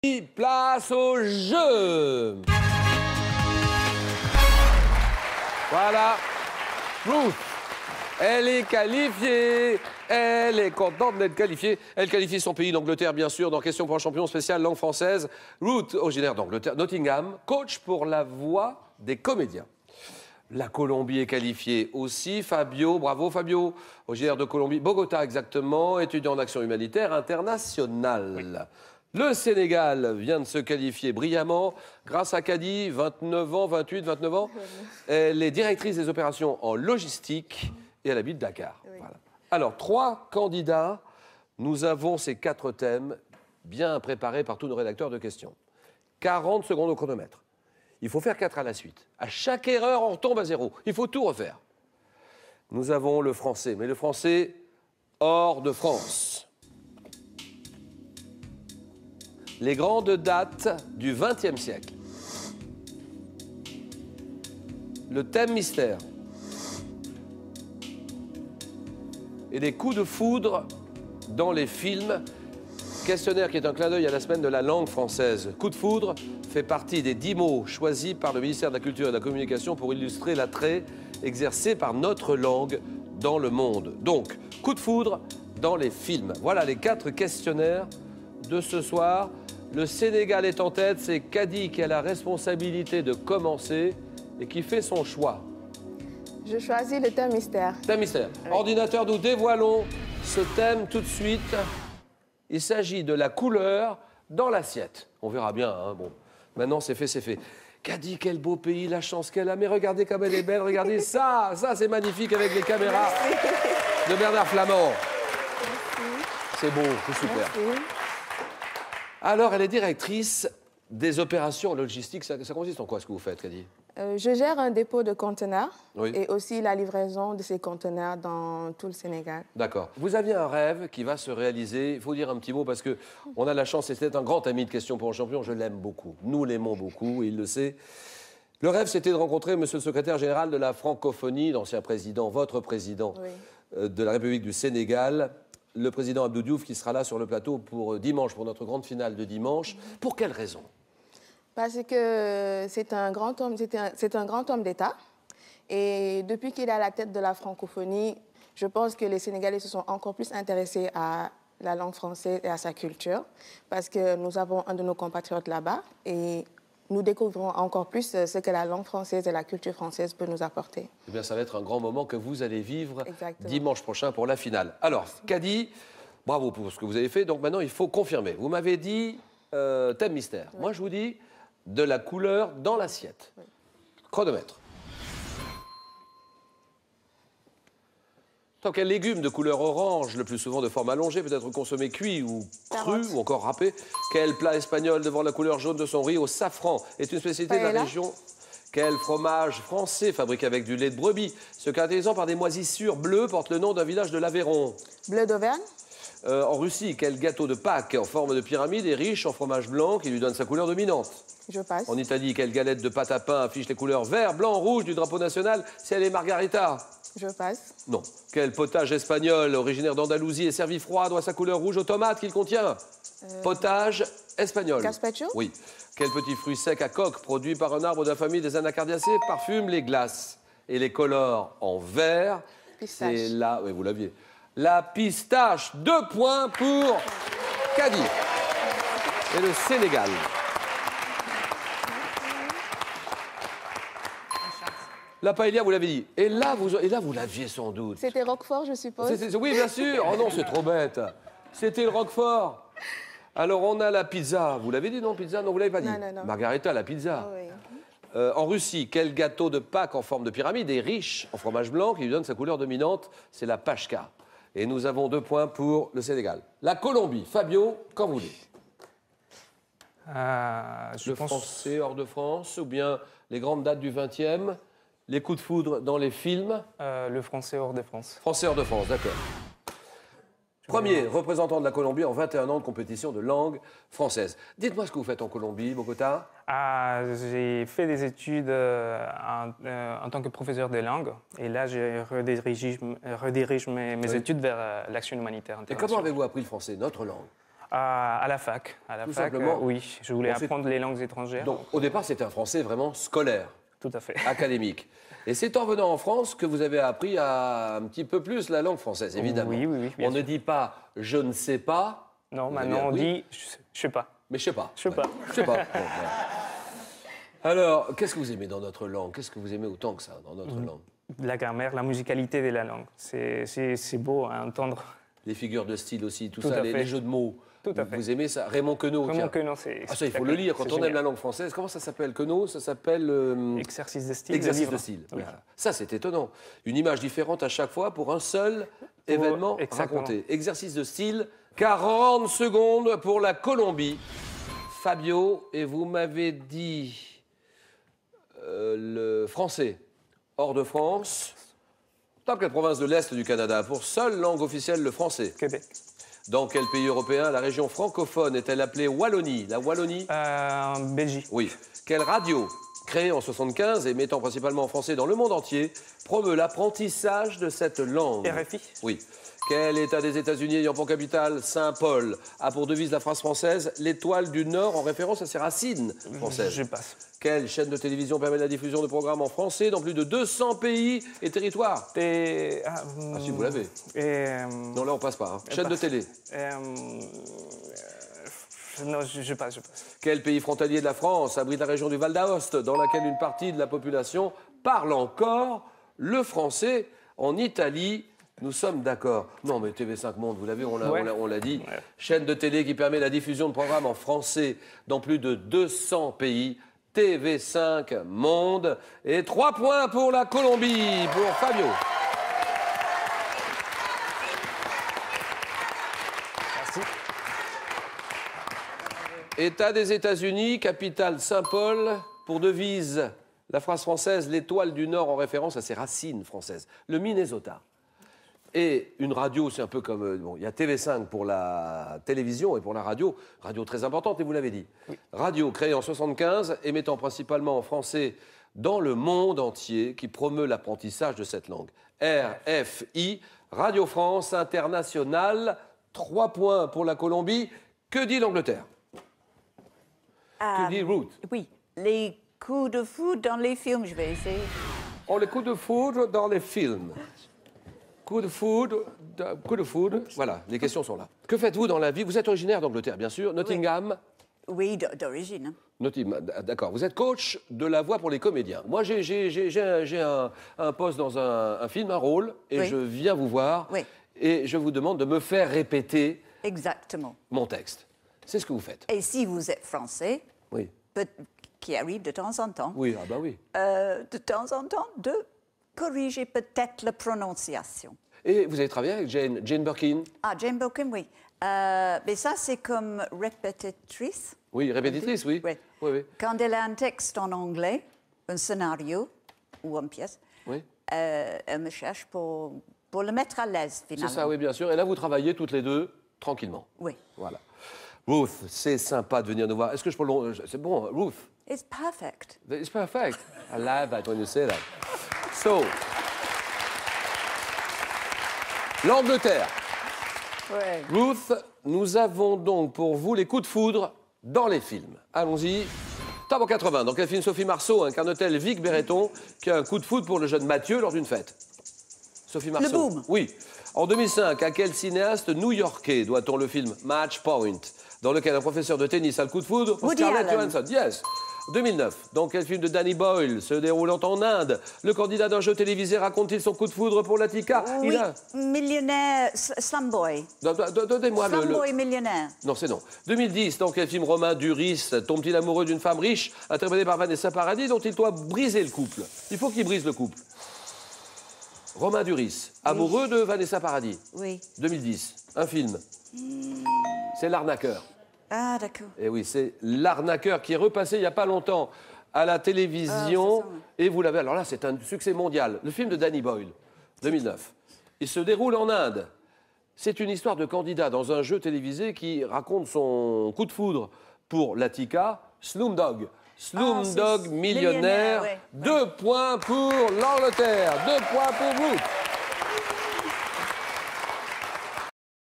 Place au jeu. Voilà. Ruth, elle est qualifiée. Elle est contente d'être qualifiée. Elle qualifie son pays, l'Angleterre, bien sûr, dans Question pour un champion spécial langue française. Ruth, originaire d'Angleterre, Nottingham, coach pour la voix des comédiens. La Colombie est qualifiée aussi. Fabio, bravo Fabio, originaire de Colombie, Bogota exactement, étudiant en action humanitaire internationale. Le Sénégal vient de se qualifier brillamment grâce à Kadi, 29 ans, 28, 29 ans. Elle est directrice des opérations en logistique et elle habite Dakar. Oui. Voilà. Alors, 3 candidats. Nous avons ces 4 thèmes bien préparés par tous nos rédacteurs de questions. 40 secondes au chronomètre. Il faut faire 4 à la suite. À chaque erreur, on retombe à 0. Il faut tout refaire. Nous avons le français, mais le français hors de France. Les grandes dates du XXe siècle. Le thème mystère. Et des coups de foudre dans les films. Questionnaire qui est un clin d'œil à la semaine de la langue française. Coup de foudre fait partie des 10 mots choisis par le ministère de la Culture et de la Communication pour illustrer l'attrait exercé par notre langue dans le monde. Donc, coup de foudre dans les films. Voilà les 4 questionnaires de ce soir. Le Sénégal est en tête, c'est Kadi qui a la responsabilité de commencer et qui fait son choix. Je choisis le thème mystère. Thème mystère. Oui. Ordinateur, nous dévoilons ce thème tout de suite. Il s'agit de la couleur dans l'assiette. On verra bien, hein. Bon, maintenant c'est fait, c'est fait. Kadi, quel beau pays, la chance qu'elle a. Mais regardez comme elle est belle, regardez ça c'est magnifique avec les caméras de Bernard Flamand. C'est beau, c'est super. Merci. Alors, elle est directrice des opérations logistiques. Ça consiste en quoi, ce que vous faites, Kadi? Je gère un dépôt de conteneurs Oui. et aussi la livraison de ces conteneurs dans tout le Sénégal. D'accord. Vous aviez un rêve qui va se réaliser. Il faut dire un petit mot parce qu'on a la chance, et c'est un grand ami de Question pour un champion, je l'aime beaucoup. Nous l'aimons beaucoup, et il le sait. Le rêve, c'était de rencontrer monsieur le secrétaire général de la francophonie, l'ancien président, votre président Oui. de la République du Sénégal, le président Abdou Diouf, qui sera là sur le plateau pour dimanche, pour notre grande finale de dimanche. Pour quelle raison? Parce que c'est un grand homme, c'est un grand homme d'État. Et depuis qu'il est à la tête de la francophonie, je pense que les Sénégalais se sont encore plus intéressés à la langue française et à sa culture. Parce que nous avons un de nos compatriotes là-bas et nous découvrons encore plus ce que la langue française et la culture française peut nous apporter. Eh bien, ça va être un grand moment que vous allez vivre Exactement. dimanche prochain pour la finale. Alors, Kadi, bravo pour ce que vous avez fait. Donc maintenant, il faut confirmer. Vous m'avez dit thème mystère. Oui. Moi, je vous dis de la couleur dans l'assiette. Oui. Chronomètre. Tant quel légume de couleur orange, le plus souvent de forme allongée, peut être consommé cuit ou cru Carotte. ou encore râpé? Quel plat espagnol devant la couleur jaune de son riz au safran est une spécialité de la Paella. région? Quel fromage français fabriqué avec du lait de brebis, se caractérisant par des moisissures bleues, porte le nom d'un village de l'Aveyron? Bleu d'Auvergne. En Russie, quel gâteau de Pâques en forme de pyramide est riche en fromage blanc qui lui donne sa couleur dominante? Je passe. En Italie, quelle galette de pâte à pain affiche les couleurs vert, blanc, rouge du drapeau national si elle est margarita? Je passe. Non. Quel potage espagnol originaire d'Andalousie est servi froid doit sa couleur rouge aux tomates qu'il contient? Potage espagnol. Gazpacho. Oui. Quel petit fruit sec à coque produit par un arbre de la famille des anacardiacées parfume les glaces et les colore en vert? Pistache. C'est là, oui, vous l'aviez. La pistache. 2 points pour Kadi. Et le Sénégal. La paella, vous l'avez dit. Et là, vous l'aviez sans doute. C'était Roquefort, je suppose. Oui, bien sûr. Oh non, c'est trop bête. C'était le Roquefort. Alors, on a la pizza. Vous l'avez dit, non, pizza? Non, vous l'avez pas dit. Non, non, non. Margarita, la pizza. Ah oui. En Russie, quel gâteau de Pâques en forme de pyramide est riche en fromage blanc qui lui donne sa couleur dominante? C'est la pashka. Et nous avons 2 points pour le Sénégal. La Colombie. Fabio, quand vous voulez. Je Le pense français hors de France ou bien les grandes dates du 20e, les coups de foudre dans les films. le français hors de France. Français hors de France, d'accord. Premier représentant de la Colombie en 21 ans de compétition de langue française. Dites-moi ce que vous faites en Colombie, Bogota. J'ai fait des études en tant que professeur de langue. Et là, je redirige mes études vers l'action humanitaire Et internationale. comment avez-vous appris le français, notre langue? À la fac. Tout simplement. Oui, je voulais apprendre les langues étrangères. Donc, au départ, c'était un français vraiment scolaire, Tout à fait. académique. Et c'est en venant en France que vous avez appris un petit peu plus la langue française, évidemment. Oui, On ne dit pas « je ne sais pas ». Non, maintenant on dit « je sais pas ». Mais je sais pas. Je sais pas. Je sais pas. Bon, voilà. Alors, qu'est-ce que vous aimez dans notre langue? Qu'est-ce que vous aimez autant que ça dans notre langue? La grammaire, la musicalité de la langue. C'est beau à entendre. Les figures de style aussi, tout Tout ça, à les fait. jeux de mots. Tout à fait. Vous aimez ça? Raymond Queneau. Vraiment tiens. que non, c'est... Ah ça, il faut le lire. Quand on aime la langue française, comment ça s'appelle? Queneau, ça s'appelle... Exercice de style. Exercice livre. de style. Oui. Voilà. Ça, c'est étonnant. Une image différente à chaque fois pour un seul événement exactement. raconté. Exercice de style, 40 secondes pour la Colombie. Fabio, et vous m'avez dit le français hors de France. Dans quelle province de l'Est du Canada pour seule langue officielle le français? Québec. Dans quel pays européen la région francophone est-elle appelée Wallonie? La Wallonie? Belgique. Oui. Quelle radio, créée en 1975 et mettant principalement en français dans le monde entier, promeut l'apprentissage de cette langue? RFI. Oui. Quel État des États-Unis ayant pour capitale Saint-Paul a pour devise la phrase française « l'étoile du Nord » en référence à ses racines françaises? Je passe. Quelle chaîne de télévision permet la diffusion de programmes en français dans plus de 200 pays et territoires? Ah si, vous l'avez. Non, là, on passe pas. Chaîne de télé. Non, je passe. Quel pays frontalier de la France abrite la région du Val d'Aoste, dans laquelle une partie de la population parle encore le français? En Italie, nous sommes d'accord. Non, mais TV5 Monde, vous l'avez, on l'a dit. Ouais. Chaîne de télé qui permet la diffusion de programmes en français dans plus de 200 pays. TV5 Monde. Et 3 points pour la Colombie, pour Fabio. Merci. État des États-Unis, capitale Saint-Paul, pour devise la phrase française « l'étoile du Nord » en référence à ses racines françaises. Le Minnesota. Et une radio, c'est un peu comme... bon, il y a TV5 pour la télévision et pour la radio. Radio très importante, et vous l'avez dit. Oui. Radio créée en 1975, émettant principalement en français dans le monde entier, qui promeut l'apprentissage de cette langue. RFI, Radio France Internationale. 3 points pour la Colombie. Que dit l'Angleterre? Que dit Ruth? Oui, les coups de foudre dans les films, je vais essayer. Oh, les coups de foudre dans les films. Coup de foudre, voilà, les questions sont là. Que faites-vous dans la vie? Vous êtes originaire d'Angleterre, bien sûr, Nottingham. Oui, d'origine. D'accord, vous êtes coach de la voix pour les comédiens. Moi, j'ai un poste dans un film, un rôle, et je viens vous voir, et je vous demande de me faire répéter Exactement. mon texte. C'est ce que vous faites. Et si vous êtes français, Oui. qui arrive de temps en temps, Oui, ah bah oui. de temps en temps, de corriger peut-être la prononciation. Et vous avez travaillé avec Jane Birkin? Ah, Jane Birkin, oui. Mais ça, c'est comme répétitrice. Oui, répétitrice, oui. Oui. Oui, oui. Quand elle a un texte en anglais, un scénario ou une pièce, Oui. elle me cherche pour le mettre à l'aise, finalement. C'est ça, oui, bien sûr. Et là, vous travaillez toutes les deux tranquillement. Oui. Voilà. Ruth, c'est sympa de venir nous voir. Est-ce que je peux... C'est bon, Ruth? It's perfect. It's perfect. I love that when you say that. So, l'Angleterre. Ouais. Ruth, nous avons donc pour vous les coups de foudre dans les films. Allons-y. Top en 80. Dans quel film Sophie Marceau incarne-t-elle Vic Berreton qui a un coup de foudre pour le jeune Mathieu lors d'une fête? Sophie Marceau. Le Boom. Oui. En 2005, à quel cinéaste new-yorkais doit-on le film Match Point, dans lequel un professeur de tennis a le coup de foudre pour Woody Scarlett Allen. Johansson? Yes. 2009, dans quel film de Danny Boyle se déroulant en Inde, le candidat d'un jeu télévisé raconte-t-il son coup de foudre pour l'Attica? Oui, millionnaire, Slumboy. Donnez-moi le... Slumboy millionnaire. Non, c'est non. 2010, dans quel film Romain Duris tombe-t-il amoureux d'une femme riche, interprétée par Vanessa Paradis, dont il doit briser le couple? Il faut qu'il brise le couple. Romain Duris, amoureux de Vanessa Paradis. Oui. 2010, un film. C'est L'arnaqueur. Ah, d'accord. Et oui, c'est L'arnaqueur qui est repassé il n'y a pas longtemps à la télévision. Ah, c'est ça, ouais. Et vous l'avez. Alors là, c'est un succès mondial. Le film de Danny Boyle, 2009. Il se déroule en Inde. C'est une histoire de candidat dans un jeu télévisé qui raconte son coup de foudre pour l'Attica, Slumdog. Slumdog c'est millionnaire. millionnaire, ouais. 2 points pour l'Angleterre, 2 points pour vous.